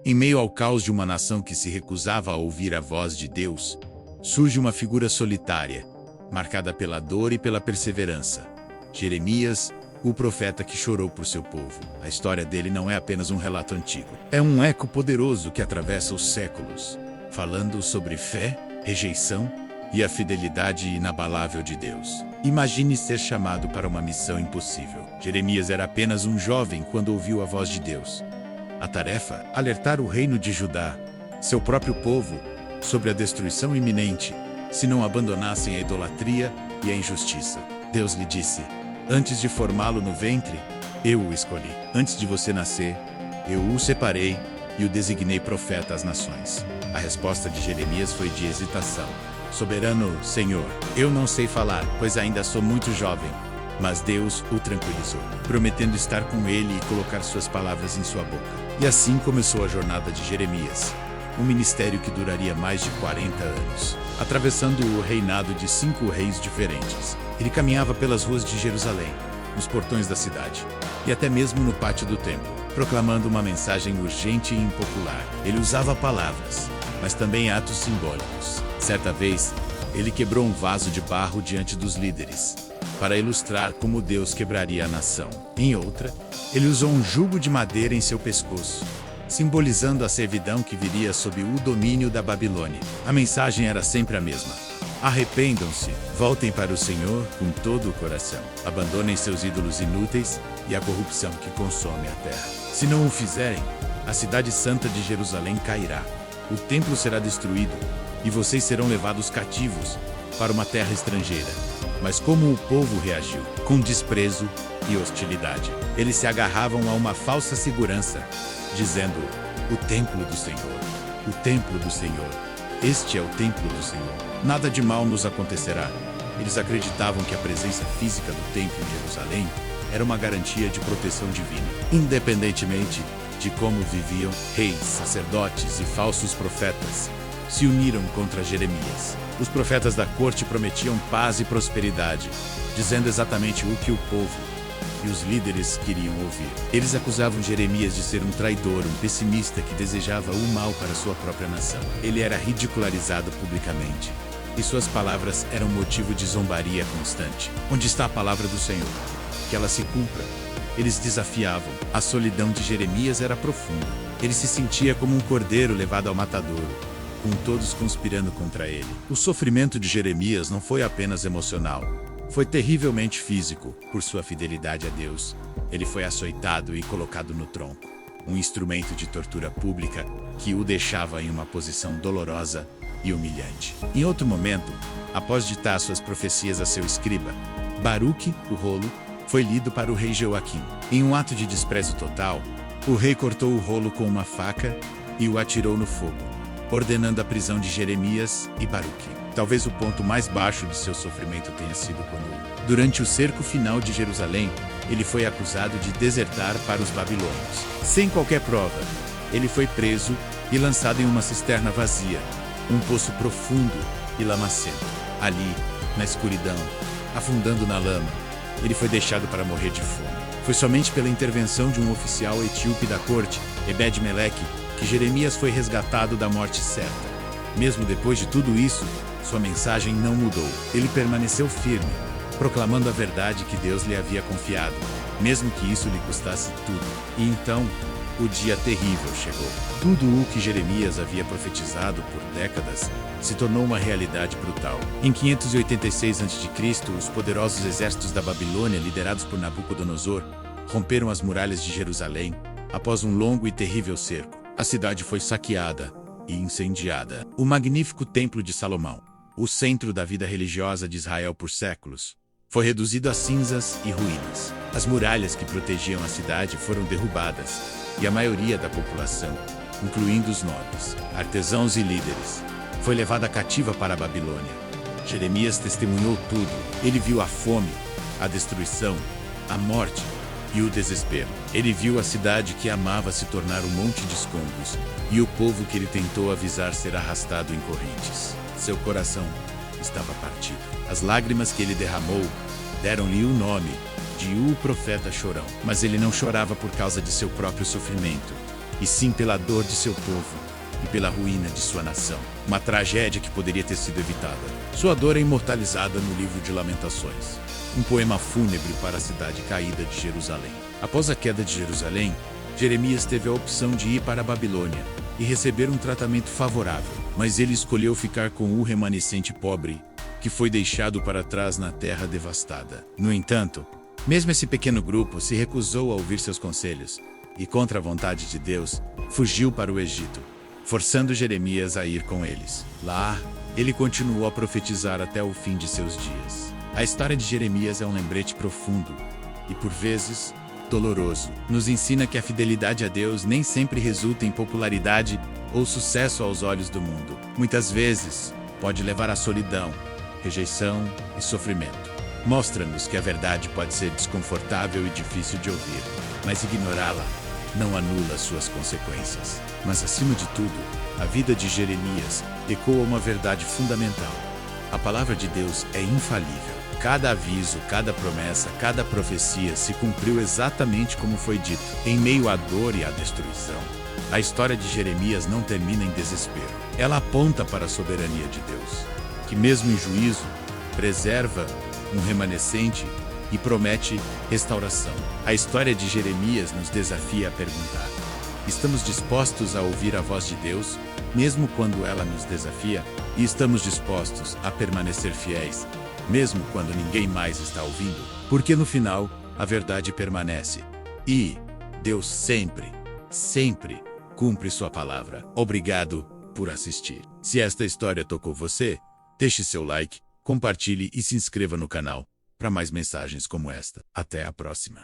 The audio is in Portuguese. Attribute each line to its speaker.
Speaker 1: Em meio ao caos de uma nação que se recusava a ouvir a voz de Deus, surge uma figura solitária, marcada pela dor e pela perseverança. Jeremias, o profeta que chorou por seu povo. A história dele não é apenas um relato antigo. É um eco poderoso que atravessa os séculos, falando sobre fé, rejeição e a fidelidade inabalável de Deus. Imagine ser chamado para uma missão impossível. Jeremias era apenas um jovem quando ouviu a voz de Deus. A tarefa: alertar o reino de Judá, seu próprio povo, sobre a destruição iminente, se não abandonassem a idolatria e a injustiça. Deus lhe disse: antes de formá-lo no ventre, eu o escolhi. Antes de você nascer, eu o separei e o designei profeta às nações. A resposta de Jeremias foi de hesitação. Soberano Senhor, eu não sei falar, pois ainda sou muito jovem. Mas Deus o tranquilizou, prometendo estar com ele e colocar suas palavras em sua boca. E assim começou a jornada de Jeremias, um ministério que duraria mais de 40 anos, atravessando o reinado de 5 reis diferentes. Ele caminhava pelas ruas de Jerusalém, nos portões da cidade, e até mesmo no pátio do templo, proclamando uma mensagem urgente e impopular. Ele usava palavras, mas também atos simbólicos. Certa vez, ele quebrou um vaso de barro diante dos líderes, para ilustrar como Deus quebraria a nação. Em outra, ele usou um jugo de madeira em seu pescoço, simbolizando a servidão que viria sob o domínio da Babilônia. A mensagem era sempre a mesma: arrependam-se, voltem para o Senhor com todo o coração. Abandonem seus ídolos inúteis e a corrupção que consome a terra. Se não o fizerem, a cidade santa de Jerusalém cairá, o templo será destruído e vocês serão levados cativos para uma terra estrangeira. Mas como o povo reagiu? Com desprezo e hostilidade. Eles se agarravam a uma falsa segurança, dizendo: o templo do Senhor, o templo do Senhor, este é o templo do Senhor. Nada de mal nos acontecerá. Eles acreditavam que a presença física do templo em Jerusalém era uma garantia de proteção divina. Independentemente de como viviam, reis, sacerdotes e falsos profetas se uniram contra Jeremias. Os profetas da corte prometiam paz e prosperidade, dizendo exatamente o que o povo e os líderes queriam ouvir. Eles acusavam Jeremias de ser um traidor, um pessimista que desejava o mal para sua própria nação. Ele era ridicularizado publicamente, e suas palavras eram motivo de zombaria constante. Onde está a palavra do Senhor? Que ela se cumpra. Eles desafiavam. A solidão de Jeremias era profunda. Ele se sentia como um cordeiro levado ao matadouro, com todos conspirando contra ele. O sofrimento de Jeremias não foi apenas emocional. Foi terrivelmente físico. Por sua fidelidade a Deus, ele foi açoitado e colocado no tronco, um instrumento de tortura pública que o deixava em uma posição dolorosa e humilhante. Em outro momento, após ditar suas profecias a seu escriba, Baruque, o rolo, foi lido para o rei Joaquim. Em um ato de desprezo total, o rei cortou o rolo com uma faca e o atirou no fogo, ordenando a prisão de Jeremias e Baruque. Talvez o ponto mais baixo de seu sofrimento tenha sido quando, durante o cerco final de Jerusalém, ele foi acusado de desertar para os babilônios. Sem qualquer prova, ele foi preso e lançado em uma cisterna vazia, um poço profundo e lamacento. Ali, na escuridão, afundando na lama, ele foi deixado para morrer de fome. Foi somente pela intervenção de um oficial etíope da corte, Ebed-Meleque, que Jeremias foi resgatado da morte certa. Mesmo depois de tudo isso, sua mensagem não mudou. Ele permaneceu firme, proclamando a verdade que Deus lhe havia confiado, mesmo que isso lhe custasse tudo. E então, o dia terrível chegou. Tudo o que Jeremias havia profetizado por décadas se tornou uma realidade brutal. Em 586 a.C., os poderosos exércitos da Babilônia, liderados por Nabucodonosor, romperam as muralhas de Jerusalém após um longo e terrível cerco. A cidade foi saqueada e incendiada. O magnífico Templo de Salomão, o centro da vida religiosa de Israel por séculos, foi reduzido a cinzas e ruínas. As muralhas que protegiam a cidade foram derrubadas, e a maioria da população, incluindo os nobres, artesãos e líderes, foi levada cativa para a Babilônia. Jeremias testemunhou tudo. Ele viu a fome, a destruição, a morte e o desespero. Ele viu a cidade que amava se tornar um monte de escombros, e o povo que ele tentou avisar ser arrastado em correntes. Seu coração estava partido. As lágrimas que ele derramou deram-lhe o nome de o profeta chorão. Mas ele não chorava por causa de seu próprio sofrimento. e sim pela dor de seu povo e pela ruína de sua nação. Uma tragédia que poderia ter sido evitada. Sua dor é imortalizada no livro de Lamentações, um poema fúnebre para a cidade caída de Jerusalém. Após a queda de Jerusalém, Jeremias teve a opção de ir para a Babilônia e receber um tratamento favorável, mas ele escolheu ficar com o remanescente pobre, que foi deixado para trás na terra devastada. No entanto, mesmo esse pequeno grupo se recusou a ouvir seus conselhos e, contra a vontade de Deus, fugiu para o Egito, forçando Jeremias a ir com eles. Lá, ele continuou a profetizar até o fim de seus dias. A história de Jeremias é um lembrete profundo e, por vezes, doloroso. Nos ensina que a fidelidade a Deus nem sempre resulta em popularidade ou sucesso aos olhos do mundo. Muitas vezes, pode levar à solidão, rejeição e sofrimento. Mostra-nos que a verdade pode ser desconfortável e difícil de ouvir, mas ignorá-la não anula suas consequências. Mas, acima de tudo, a vida de Jeremias ecoa uma verdade fundamental. A palavra de Deus é infalível. Cada aviso, cada promessa, cada profecia se cumpriu exatamente como foi dito. Em meio à dor e à destruição, a história de Jeremias não termina em desespero. Ela aponta para a soberania de Deus, que mesmo em juízo, preserva um remanescente e promete restauração. A história de Jeremias nos desafia a perguntar: estamos dispostos a ouvir a voz de Deus, mesmo quando ela nos desafia? E estamos dispostos a permanecer fiéis, mesmo quando ninguém mais está ouvindo? Porque no final, a verdade permanece. E Deus sempre, sempre cumpre sua palavra. Obrigado por assistir. Se esta história tocou você, deixe seu like, compartilhe e se inscreva no canal para mais mensagens como esta. Até a próxima.